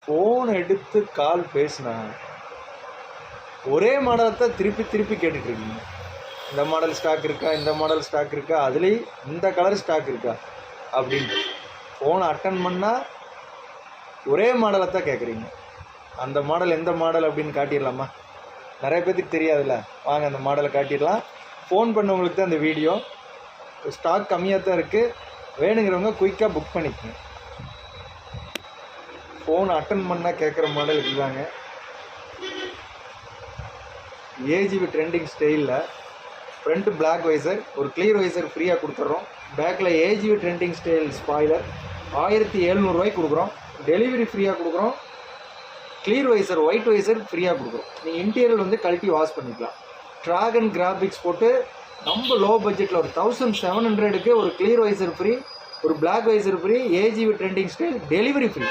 Phone எடுத்து கால் பேசினா ஒரே மாடலை தான் திருப்பி திருப்பி கேட்டுட்ருக்கீங்க. இந்த மாடல் ஸ்டாக் இருக்கா, இந்த மாடல் ஸ்டாக் இருக்கா, அதுலேயும் இந்த கலர் ஸ்டாக் இருக்கா அப்படின்ட்டு ஃபோனை அட்டன் பண்ணால் ஒரே மாடலை தான் கேட்குறீங்க. அந்த மாடல் எந்த மாடல் அப்படின்னு காட்டிடலாமா? நிறைய பேருக்கு தெரியாதுல்ல. வாங்க அந்த மாடலை காட்டிடலாம். ஃபோன் பண்ணவங்களுக்கு தான் அந்த வீடியோ. ஸ்டாக் கம்மியாக தான் இருக்குது, வேணுங்கிறவங்க குயிக்காக புக் பண்ணிக்கோங்க. ஃபோன் அட்டன் பண்ணால் கேட்குற மாடல் இதுதாங்க. ஏஜிவி ட்ரெண்டிங் ஸ்டைலில் ஃப்ரண்ட் பிளாக் வைசர், ஒரு கிளியர் வைசர் ஃப்ரீயாக கொடுத்துட்றோம். பேக்கில் ஏஜிவி ட்ரெண்டிங் ஸ்டைல் ஸ்பாய்லர் 1700 கொடுக்குறோம். டெலிவரி ஃப்ரீயாக கொடுக்குறோம். கிளியர் வைசர் ஒயிட் வைசர் ஃப்ரீயாக கொடுக்குறோம். நீங்கள் இன்டீரியர் வந்து கழட்டி வாஷ் பண்ணிக்கலாம். ட்ராகன் கிராஃபிக்ஸ் போட்டு ரொம்ப லோ பட்ஜெட்டில் ஒரு 1700க்கு ஒரு கிளியர் வைசர் ஃப்ரீ, ஒரு black visor free, AGV trending style delivery free.